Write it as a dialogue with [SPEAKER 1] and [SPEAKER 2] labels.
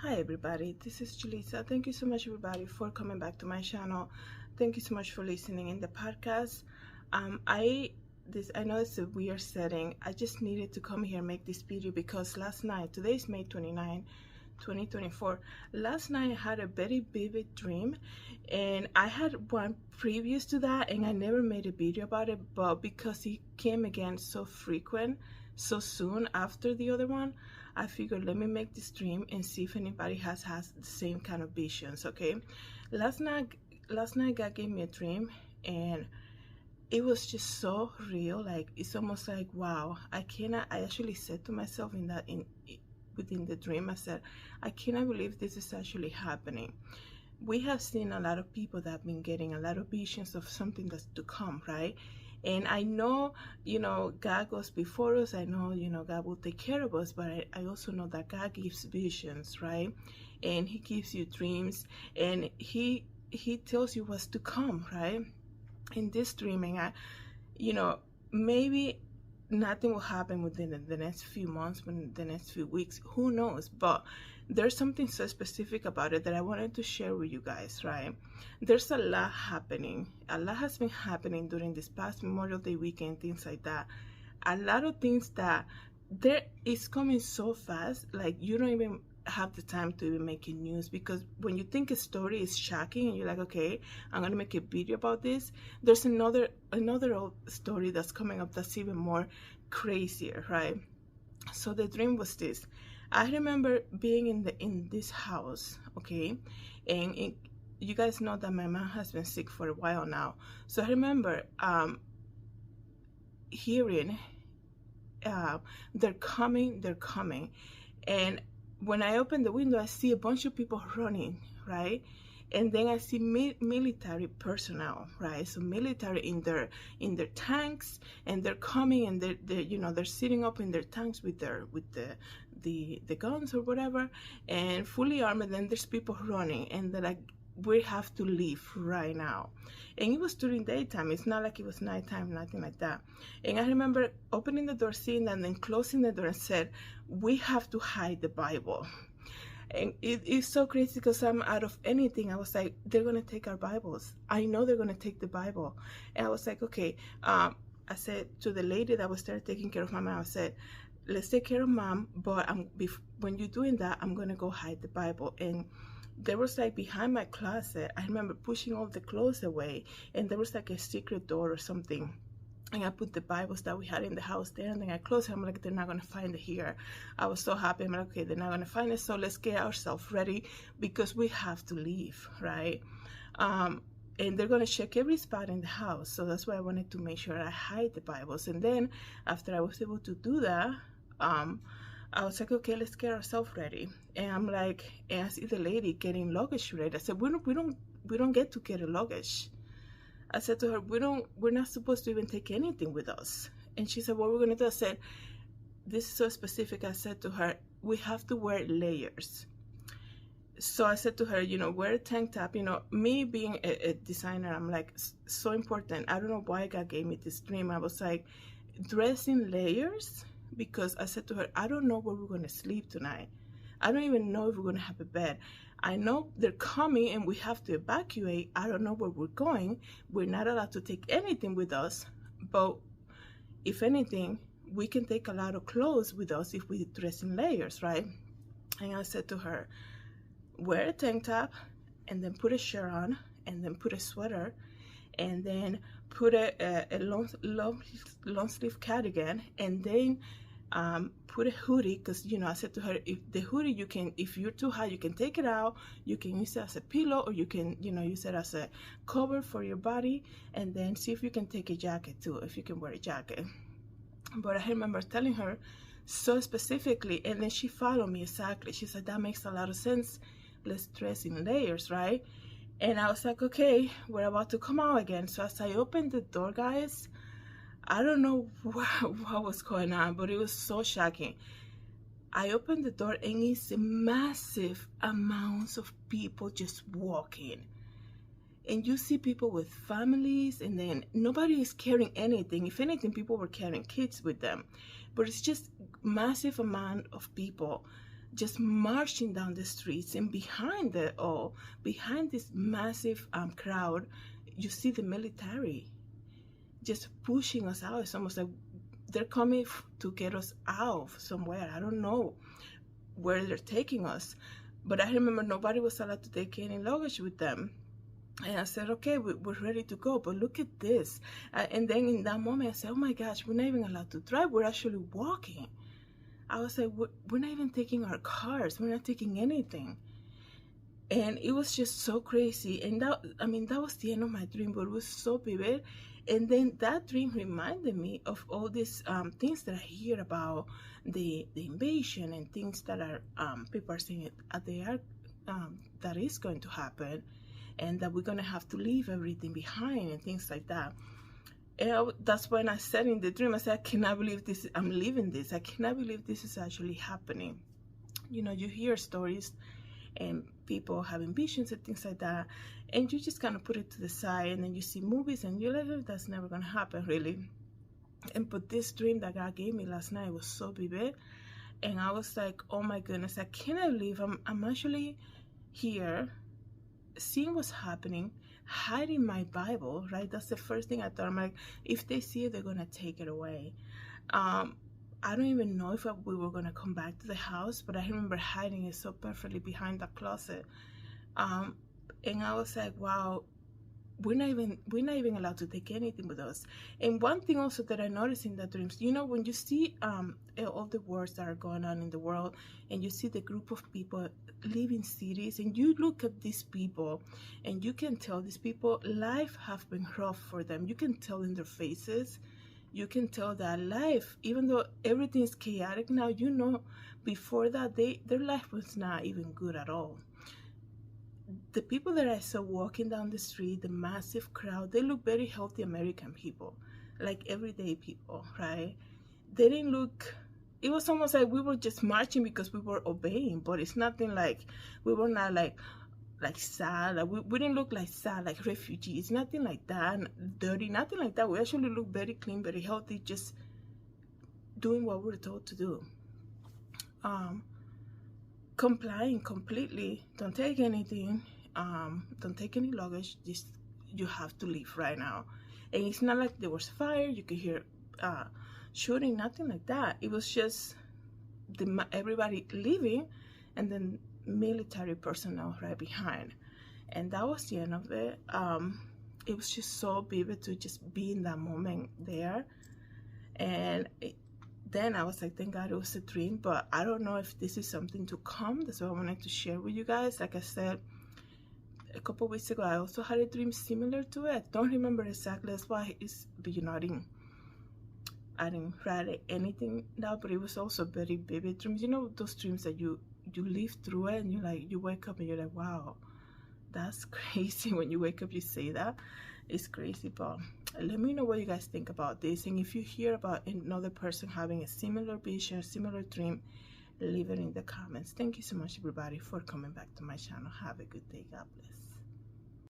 [SPEAKER 1] Hi everybody, this is Julissa. Thank you so much everybody for coming back to my channel. Thank you so much for listening in the podcast. I know it's a weird setting. I just needed to come here and make this video because last night, today is May 29, 2024. Last night I had a very vivid dream, and I had one previous to that and I never made a video about it, but because it came again so frequent, so soon after the other one, I figured let me make this dream and see if anybody has the same kind of visions. Okay, last night God gave me a dream, and it was just so real. Like, it's almost like, wow, I actually said to myself within the dream, I said, I cannot believe this is actually happening. We have seen a lot of people that have been getting a lot of visions of something that's to come, right? And I know, God goes before us. I know, God will take care of us, but I also know that God gives visions, right? And he gives you dreams, and he tells you what's to come, right? In this dreaming, maybe nothing will happen within the next few months, within the next few weeks, who knows? But there's something so specific about it that I wanted to share with you guys, right? There's a lot happening. A lot has been happening during this past Memorial Day weekend, things like that. A lot of things that there is coming so fast, like you don't even have the time to even make it news, because when you think a story is shocking and you're like, okay, I'm gonna make a video about this, there's another old story that's coming up that's even more crazier, right? So the dream was this. I remember being in this house, okay, and you guys know that my mom has been sick for a while now. So I remember hearing they're coming, and when I open the window, I see a bunch of people running, right? And then I see military personnel, right? So military in their tanks, and they're coming, and they're sitting up in their tanks with the guns or whatever, and fully armed. Then there's people running, and they're like, we have to leave right now. And it was during daytime. It's not like it was nighttime, nothing like that. And I remember opening the door, seeing that, and then closing the door, and said, we have to hide the Bible. And it's so crazy because I'm out of anything. I was like, they're gonna take our Bibles. I know they're gonna take the Bible. And I was like, okay. I said to the lady that was there taking care of my mom, I said, let's take care of mom, but when you're doing that, I'm gonna go hide the Bible. And there was like behind my closet, I remember pushing all the clothes away, and there was like a secret door or something, and I put the Bibles that we had in the house there, and then I closed it. I'm like, they're not gonna find it here. I was so happy. I'm like, okay, they're not gonna find it, so let's get ourselves ready because we have to leave, right? And they're gonna check every spot in the house, so that's why I wanted to make sure I hide the Bibles. And then after I was able to do that, I was like, okay, let's get ourselves ready. And I'm like, and I see the lady getting luggage ready. I said, we don't get to get a luggage. I said to her, we're not supposed to even take anything with us. And she said, what we're gonna do? I said, this is so specific. I said to her, we have to wear layers. So I said to her, wear a tank top. Me being a designer, I'm like, so important. I don't know why God gave me this dream. I was like, dress in layers. Because I said to her, I don't know where we're going to sleep tonight. I don't even know if we're going to have a bed. I know they're coming and we have to evacuate. I don't know where we're going. We're not allowed to take anything with us. But if anything, we can take a lot of clothes with us if we dress in layers, right? And I said to her, wear a tank top, and then put a shirt on, and then put a sweater, and then put a long sleeve cardigan, and then put a hoodie, because I said to her, if the hoodie, if you're too hot, you can take it out, you can use it as a pillow, or you can use it as a cover for your body, and then see if you can take a jacket too, if you can wear a jacket. But I remember telling her so specifically, and then she followed me exactly. She said, that makes a lot of sense, let's dress in layers, right? And I was like, okay, we're about to come out again. So as I opened the door, guys, I don't know what was going on, but it was so shocking. I opened the door, and it's massive amounts of people just walking. And you see people with families, and then nobody is carrying anything. If anything, people were carrying kids with them. But it's just massive amount of people just marching down the streets, and behind it all, behind this massive crowd, you see the military just pushing us out. It's almost like they're coming to get us out somewhere. I don't know where they're taking us, but I remember nobody was allowed to take any luggage with them. And I said, okay, we're ready to go, but look at this. And then in that moment, I said, oh my gosh, we're not even allowed to drive. We're actually walking. I was like, we're not even taking our cars. We're not taking anything. And it was just so crazy. And that was the end of my dream, but it was so vivid. And then that dream reminded me of all these things that I hear about the invasion and things that are people are saying that is going to happen, and that we're going to have to leave everything behind and things like that. And that's when I said in the dream, I said, I cannot believe this. I'm living this. I cannot believe this is actually happening. You know, you hear stories and people having visions and things like that, and you just kind of put it to the side, and then you see movies and you're like, oh, that's never going to happen, really. But this dream that God gave me last night was so vivid, and I was like, oh my goodness, I cannot believe I'm actually here seeing what's happening, hiding my Bible, right? That's the first thing I thought. I'm like, if they see it, they're gonna take it away. I don't even know if we were gonna come back to the house, but I remember hiding it so perfectly behind that closet. And I was like, wow, we're not even allowed to take anything with us. And one thing also that I noticed in the dreams, you know, when you see all the wars that are going on in the world, and you see the group of people live in cities, and you look at these people, and you can tell these people life have been rough for them. You can tell in their faces. You can tell that life, even though everything is chaotic now, you know, before that their life was not even good at all. The people that I saw walking down the street, the massive crowd, they look very healthy American people, like everyday people, right? They didn't look, it was almost like we were just marching because we were obeying, but it's nothing like, we were not like sad. Like we didn't look like sad, like refugees, nothing like that, dirty, nothing like that. We actually look very clean, very healthy, just doing what we're told to do. Complying completely. Don't take anything. Don't take any luggage. Just, you have to leave right now. And it's not like there was fire. You could hear shooting, nothing like that. It was just everybody leaving, and then military personnel right behind. And that was the end of it. It was just so vivid to just be in that moment there. And then I was like, thank God it was a dream, but I don't know if this is something to come. That's what I wanted to share with you guys. Like I said, a couple weeks ago, I also had a dream similar to it. I don't remember exactly. That's why you know, I didn't write anything down, but it was also very vivid dreams. You know, those dreams that you live through it, and you wake up and you're like, wow, that's crazy. When you wake up, you say that. It's crazy. But let me know what you guys think about this, and if you hear about another person having a similar vision, similar dream, leave it in the comments. Thank you so much, everybody, for coming back to my channel. Have a good day. God bless.